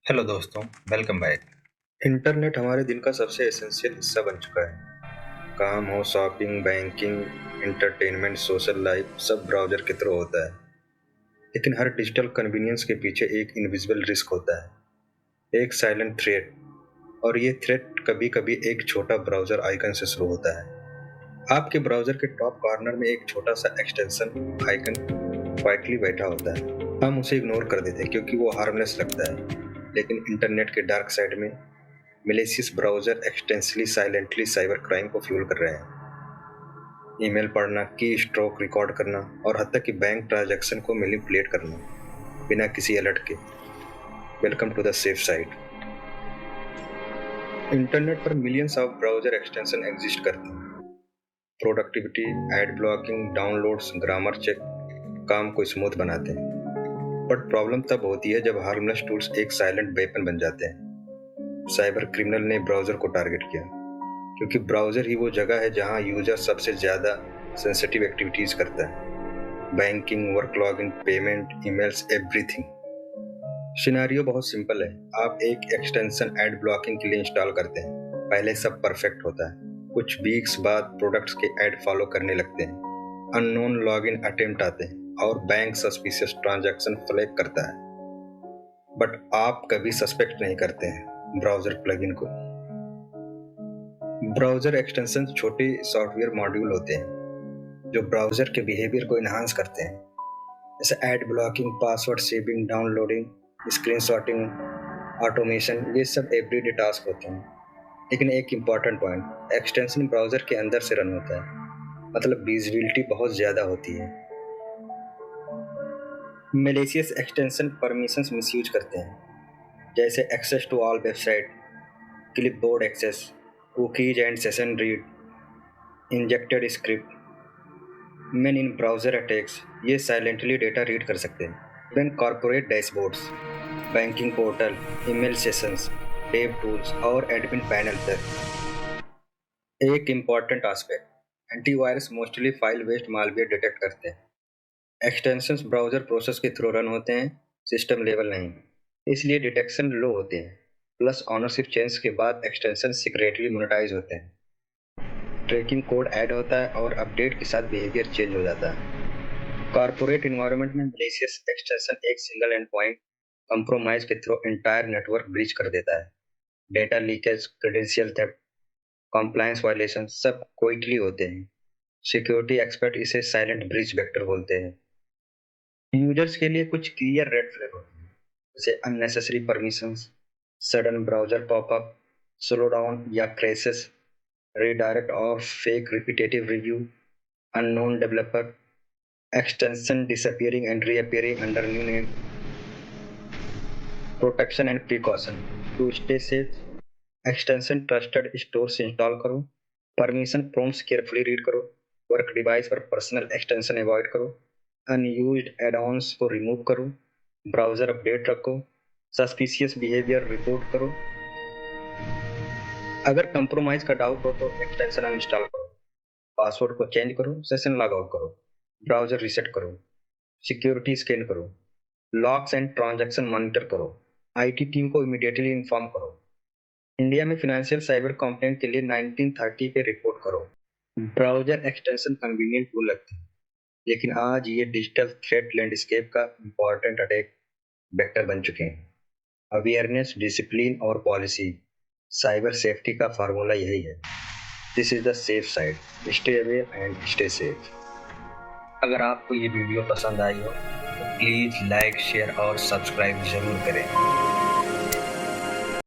Hello दोस्तों, welcome back. Internet हमारे दिन का सबसे एसेंशियल हिस्सा बन चुका है। काम हो, shopping, banking, entertainment, social life सब ब्राउज़र के थ्रू होता है। लेकिन हर डिजिटल कन्वीनियंस के पीछे एक इनविजिबल रिस्क होता है, एक साइलेंट थ्रेट। और ये थ्रेट कभी-कभी एक छोटा ब्राउज़र आइकन से शुरू होता है। आपके ब्राउज़र के टॉप कॉर्नर में एक छोटा सा एक्सटेंशन आइकन क्वाइटली बैठा होता है। हम उसे इग्नोर कर देते हैं क्योंकि वो हार्मलेस लगता है। लेकिन इंटरनेट के डार्क साइड में malicious browser extensions silently cyber crime को फ्यूल कर रहे हैं। ईमेल पढ़ना, की स्ट्रोक रिकॉर्ड करना और हद तक कि बैंक ट्रांजैक्शन को मैनिपुलेट करना बिना किसी अलर्ट के। Welcome to the safe side. Internet पर millions of browser extension exist करते हैं। Productivity, ad blocking, downloads, grammar check काम को स्मूथ बनाते हैं। बट प्रॉब्लम तब होती है जब हार्मलेस टूल्स एक साइलेंट वेपन बन जाते हैं। साइबर क्रिमिनल ने ब्राउज़र को टारगेट किया क्योंकि ब्राउज़र ही वो जगह है जहां यूजर सबसे ज़्यादा सेंसिटिव एक्टिविटीज़ करता है। Banking, work login, payment, emails, everything. Scenario बहुत सिंपल है। आप एक एक्सटेंशन एड ब्लॉकिंग के लिए इंस्टॉल करते हैं। पहले सब परफेक्ट होता है। कुछ वीक्स बाद प्रोडक्ट्स के ऐड फॉलो करने लगते हैं। अननोन लॉगिन अटेम्प्ट आते हैं और बैंक सस्पिशियस ट्रांजैक्शन फ्लैग करता है। बट आप कभी सस्पेक्ट नहीं करते हैं ब्राउज़र प्लगइन को। ब्राउज़र एक्सटेंशन छोटे सॉफ्टवेयर मॉड्यूल होते हैं जो ब्राउज़र के बिहेवियर को इन्हांस करते हैं, जैसे ad blocking, password saving, downloading, screenshotting, automation. ये सब एवरीडे टास्क होते हैं। लेकिन एक इम्पॉर्टेंट पॉइंट, एक्सटेंशन ब्राउज़र के अंदर से रन होता है, मतलब विजिबिलिटी बहुत ज़्यादा होती है। मैलिशियस एक्सटेंशन परमिशंस मिसयूज करते हैं, जैसे access to all website, clipboard access, cookies and session read, injected script. Main in browser attacks ये साइलेंटली डेटा रीड कर सकते हैं। Even corporate dashboards, banking portal, email sessions, dev tools और admin panel तक। एक important aspect, antivirus mostly file based malware detect करते हैं। Extensions browser process के थ्रू रन होते हैं, सिस्टम लेवल नहीं, इसलिए डिटेक्शन लो होते हैं। प्लस ऑनरशिप चेंज के बाद एक्सटेंशन सीक्रेटली मोनेटाइज होते हैं। ट्रैकिंग कोड ऐड होता है और अपडेट के साथ बिहेवियर चेंज हो जाता है। कॉर्पोरेट इन्वायरमेंट में मैलिशियस एक्सटेंशन एक सिंगल एंड पॉइंट कंप्रोमाइज के थ्रू एंटायर नेटवर्क ब्रीच कर देता है। Data leakage, credential theft, compliance violation सब क्विकली होते हैं। सिक्योरिटी एक्सपर्ट इसे साइलेंट ब्रीच वेक्टर बोलते हैं। यूजर्स के लिए कुछ क्लियर रेड फ्लैग होते हैं, जैसे unnecessary permissions, sudden browser popup, slow down या crashes, redirect or fake repetitive review, unknown developer, extension disappearing and reappearing under new name. Protection and precaution. To stay safe, extension trusted stores install करो, permission prompts carefully read करो, work device पर personal extension avoid करो, unused add-ons को remove करो, browser update रखो, suspicious behavior report करो। अगर compromise का डाउट हो तो एक्सटेंशन अनइंस्टॉल करो, पासवर्ड को चेंज करो, सेशन लॉग आउट करो, ब्राउजर रीसेट करो, सिक्योरिटी स्कैन करो, लॉग्स एंड ट्रांजैक्शन मॉनिटर करो, आईटी टीम को इमीडिएटली इन्फॉर्म करो। इंडिया में फाइनेंशियल साइबर कंप्लेंट के लिए 1930 पे रिपोर्ट करो। ब्राउजर एक्सटेंशन कन्वीनियंट टूल लगते हैं, लेकिन आज ये डिजिटल थ्रेट लैंडस्केप का इंपॉर्टेंट अटैक वेक्टर बन चुके हैं। अवेयरनेस, डिसिप्लिन और पॉलिसी, साइबर सेफ्टी का फार्मूला यही है। This is the safe side. Stay aware and stay safe. अगर आपको ये वीडियो पसंद आई हो तो प्लीज़ लाइक, शेयर और सब्सक्राइब जरूर करें।